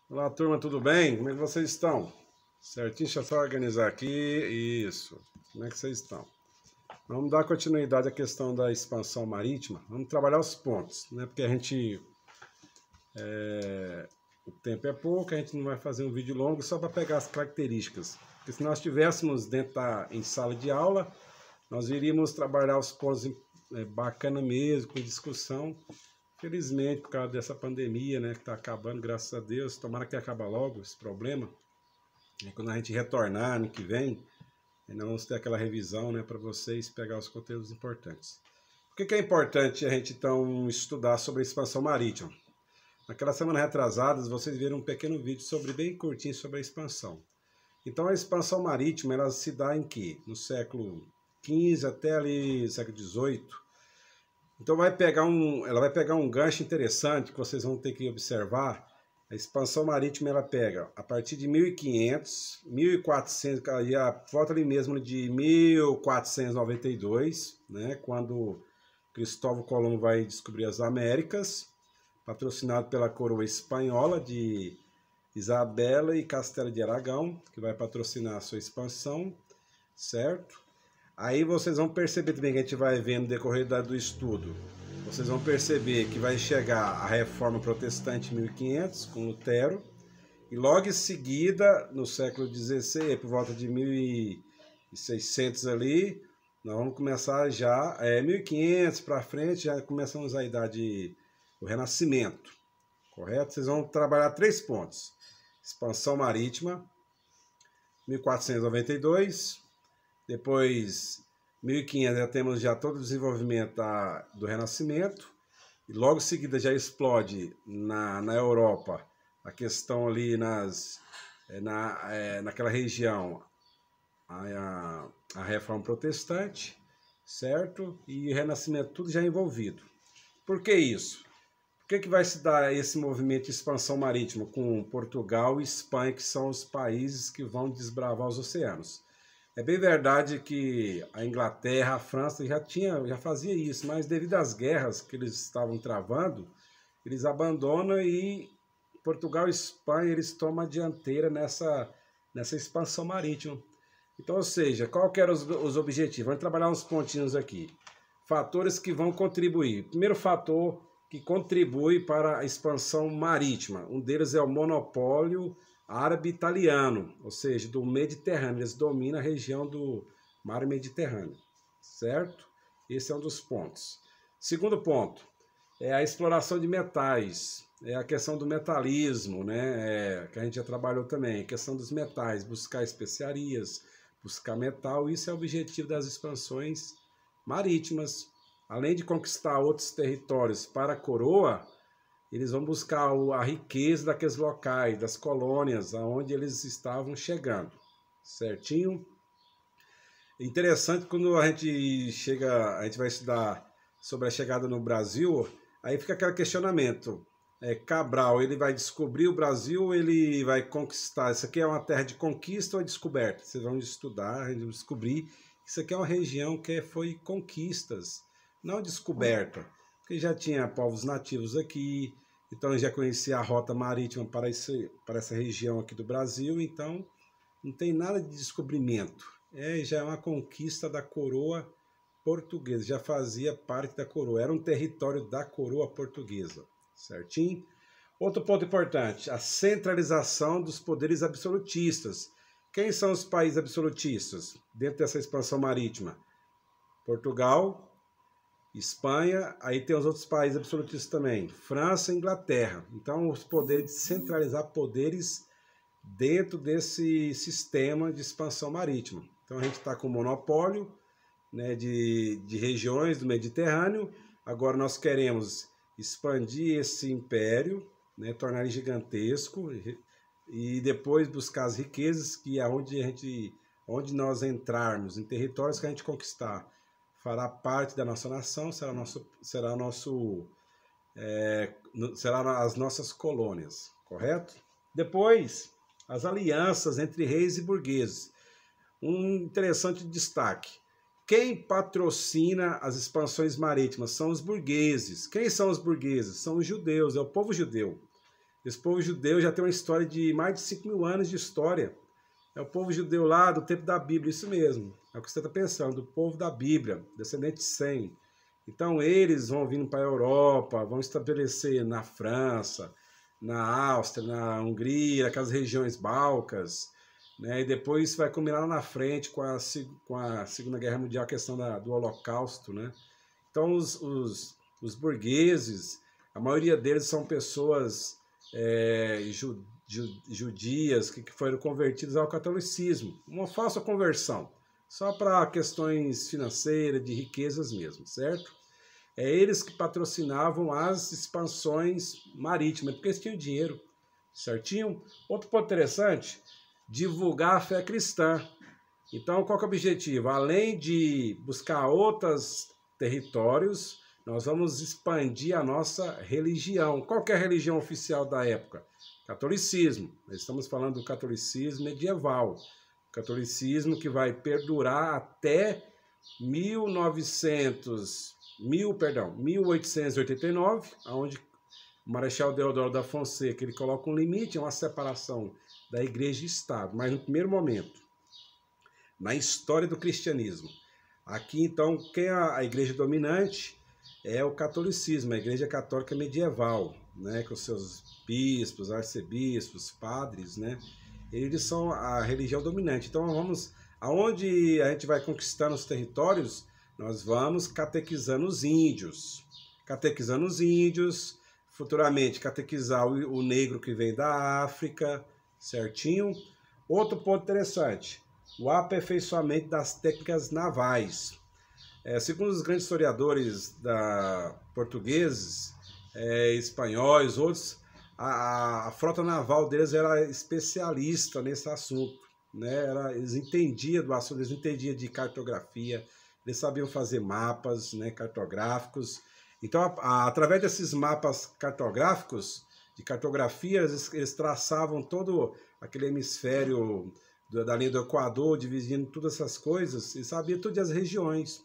Olá, turma, tudo bem? Como é que vocês estão? Certinho? Deixa eu só organizar aqui. Isso. Como é que vocês estão? Vamos dar continuidade à questão da expansão marítima. Vamos trabalhar os pontos, né? Porque o tempo é pouco, a gente não vai fazer um vídeo longo só para pegar as características. Porque se nós estivéssemos em sala de aula, nós iríamos trabalhar os pontos bacana mesmo, com discussão. Felizmente, por causa dessa pandemia, né, que está acabando, graças a Deus, tomara que acabe logo esse problema. E quando a gente retornar ano que vem, nós vamos ter aquela revisão, né, para vocês pegar os conteúdos importantes. Por que é importante a gente então estudar sobre a expansão marítima? Naquela semana retrasadas, vocês viram um pequeno vídeo bem curtinho sobre a expansão. Então a expansão marítima, ela se dá em que? No século XV até ali século XVIII. Então ela vai pegar um gancho interessante que vocês vão ter que observar. A expansão marítima ela pega a partir de 1500, 1400, volta ali mesmo de 1492, né, quando Cristóvão Colombo vai descobrir as Américas, patrocinado pela coroa espanhola de Isabela e Castelo de Aragão, que vai patrocinar a sua expansão, certo? Aí vocês vão perceber também que a gente vai vendo no decorrer do estudo. Vocês vão perceber que vai chegar a Reforma Protestante em 1500, com Lutero, e logo em seguida, no século XVI, por volta de 1600 ali, nós vamos começar já, 1500 para frente, já começamos a idade do Renascimento, correto? Vocês vão trabalhar 3 pontos. Expansão marítima, 1492, depois 1500 já temos todo o desenvolvimento do Renascimento, e logo em seguida já explode na Europa a questão ali naquela região, a Reforma Protestante, certo? E o Renascimento tudo já envolvido. Por que isso? Por que vai se dar esse movimento de expansão marítima com Portugal e Espanha, que são os países que vão desbravar os oceanos? É bem verdade que a Inglaterra, a França já fazia isso, mas devido às guerras que eles estavam travando, eles abandonam e Portugal e Espanha eles tomam a dianteira nessa expansão marítima. Então, ou seja, qual que eram os objetivos? Vamos trabalhar uns pontinhos aqui. Fatores que vão contribuir. Primeiro fator que contribui para a expansão marítima. Um deles é o monopólio árabe-italiano, ou seja, do Mediterrâneo. Eles dominam a região do mar Mediterrâneo, certo? Esse é um dos pontos. Segundo ponto é a exploração de metais, é a questão do metalismo, né? Que a gente já trabalhou também, a questão dos metais, buscar especiarias, buscar metal. Isso é o objetivo das expansões marítimas. Além de conquistar outros territórios para a coroa, eles vão buscar a riqueza daqueles locais, das colônias, aonde eles estavam chegando, certinho? Interessante quando a gente vai estudar sobre a chegada no Brasil, aí fica aquele questionamento. Cabral, ele vai descobrir o Brasil ou ele vai conquistar? Isso aqui é uma terra de conquista ou é descoberta? Vocês vão estudar, vão descobrir. Isso aqui é uma região que foi conquistas, não descoberta, porque já tinha povos nativos aqui, então já conhecia a rota marítima para essa região aqui do Brasil, então não tem nada de descobrimento. Já é uma conquista da coroa portuguesa, já fazia parte da coroa, era um território da coroa portuguesa, certinho? Outro ponto importante, a centralização dos poderes absolutistas. Quem são os países absolutistas dentro dessa expansão marítima? Portugal, Espanha, aí tem os outros países absolutistas também, França e Inglaterra. Então, os poderes, centralizar poderes dentro desse sistema de expansão marítima. Então, a gente está com monopólio, né, de regiões do Mediterrâneo. Agora, nós queremos expandir esse império, né, tornar ele gigantesco e depois buscar as riquezas que é onde nós entrarmos, em territórios que a gente conquistar, fará parte da nossa nação, será as nossas colônias, correto? Depois, as alianças entre reis e burgueses. Um interessante destaque. Quem patrocina as expansões marítimas são os burgueses. Quem são os burgueses? São os judeus, é o povo judeu. Esse povo judeu já tem uma história de mais de 5.000 anos de história. É o povo judeu lá do tempo da Bíblia, isso mesmo. É o que você está pensando, do povo da Bíblia, descendente de Sem. Então eles vão vindo para a Europa, vão estabelecer na França, na Áustria, na Hungria, aquelas regiões balcas, né? E depois isso vai culminar lá na frente com a Segunda Guerra Mundial, a questão do Holocausto, né? Então os burgueses, a maioria deles são pessoas judias que foram convertidas ao catolicismo, uma falsa conversão, só para questões financeiras, de riquezas mesmo, certo? É eles que patrocinavam as expansões marítimas, porque eles tinham dinheiro, certinho? Outro ponto interessante, divulgar a fé cristã. Então, qual que é o objetivo? Além de buscar outros territórios, nós vamos expandir a nossa religião. Qual que é a religião oficial da época? Catolicismo. Nós estamos falando do catolicismo medieval. Catolicismo que vai perdurar até 1889, onde o Marechal Deodoro da Fonseca ele coloca um limite, uma separação da igreja e Estado, mas no primeiro momento, na história do cristianismo. Aqui, então, quem é a igreja dominante é o catolicismo, a igreja católica medieval, né, com seus bispos, arcebispos, padres, né, eles são a religião dominante. Então, aonde a gente vai conquistando os territórios, nós vamos catequizando os índios, futuramente catequizar o negro que vem da África, certinho? Outro ponto interessante, o aperfeiçoamento das técnicas navais. Segundo os grandes historiadores portugueses, espanhóis, outros, a frota naval deles era especialista nesse assunto, né? Eles entendiam do assunto, eles entendiam de cartografia, eles sabiam fazer mapas, né, cartográficos. Então, através desses mapas cartográficos, de cartografia, eles traçavam todo aquele hemisfério da linha do Equador, dividindo todas essas coisas, e sabia todas as regiões.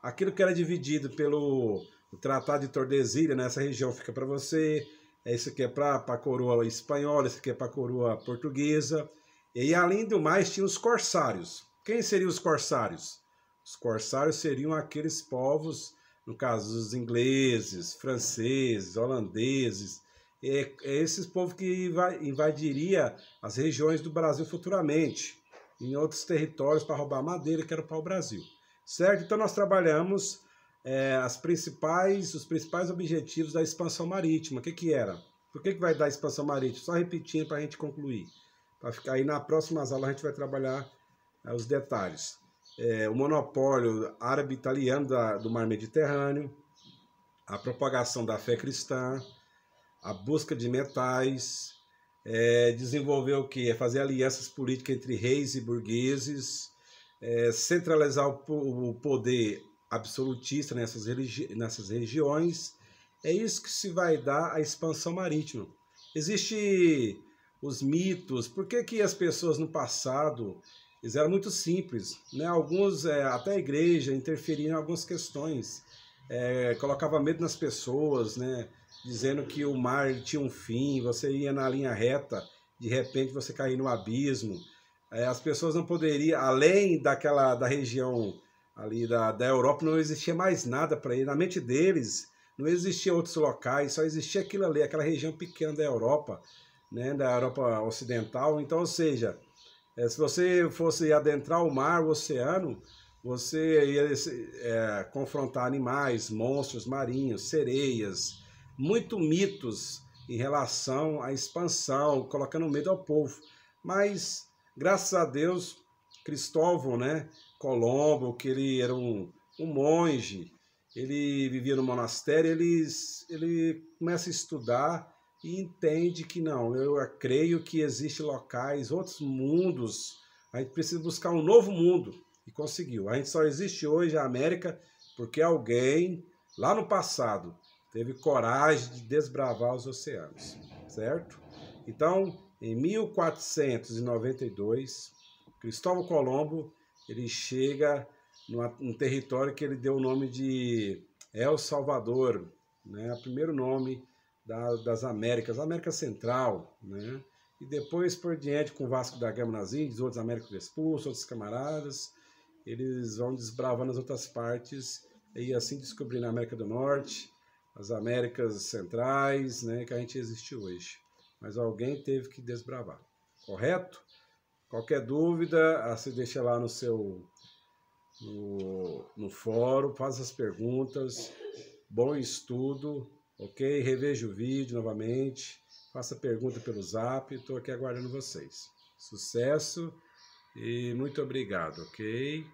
Aquilo que era dividido pelo Tratado de Tordesilhas, né, essa região fica para você, isso aqui é para a coroa espanhola, isso aqui é para a coroa portuguesa. E além do mais, tinha os corsários. Quem seriam os corsários? Os corsários seriam aqueles povos, no caso, os ingleses, franceses, holandeses, esses povos que invadiria as regiões do Brasil futuramente, em outros territórios para roubar madeira, que era para o Brasil. Certo? Então nós trabalhamos os principais objetivos da expansão marítima. O que era? Por que vai dar expansão marítima? Só repetindo para a gente concluir. Para ficar aí nas próximas aulas a gente vai trabalhar os detalhes. O monopólio árabe-italiano do mar Mediterrâneo, a propagação da fé cristã, a busca de metais, desenvolver o quê? Fazer alianças políticas entre reis e burgueses, centralizar o poder absolutista nessas regiões. É isso que se vai dar a expansão marítima. Existem os mitos. Por que as pessoas no passado eles eram muito simples, né? Alguns, até a igreja, interferiam em algumas questões, colocava medo nas pessoas, né? Dizendo que o mar tinha um fim, você ia na linha reta, de repente você caía no abismo. As pessoas não poderiam, além da região ali da Europa, não existia mais nada para ir. Na mente deles, não existia outros locais, só existia aquilo ali, aquela região pequena da Europa, né? Da Europa Ocidental. Então, ou seja, se você fosse adentrar o mar, o oceano, você ia confrontar animais, monstros marinhos, sereias, muito mitos em relação à expansão, colocando medo ao povo. Mas, graças a Deus, Cristóvão, né, Colombo, que ele era um monge, ele vivia no monastério, ele começa a estudar e entende que não, eu creio que existem locais, outros mundos, a gente precisa buscar um novo mundo, e conseguiu. A gente só existe hoje, a América, porque alguém, lá no passado, teve coragem de desbravar os oceanos, certo? Então, em 1492, Cristóvão Colombo, ele chega num território que ele deu o nome de El Salvador, né? O primeiro nome das Américas, América Central, né? E depois por diante com o Vasco da Gama nas Índias, outros Américo Vespucci, outros camaradas, eles vão desbravando as outras partes e assim descobrindo a América do Norte, as Américas Centrais, né, que a gente existe hoje. Mas alguém teve que desbravar, correto? Qualquer dúvida, você deixa lá no seu no fórum, faz as perguntas, bom estudo, ok? Reveja o vídeo novamente, faça pergunta pelo zap, estou aqui aguardando vocês. Sucesso e muito obrigado, ok?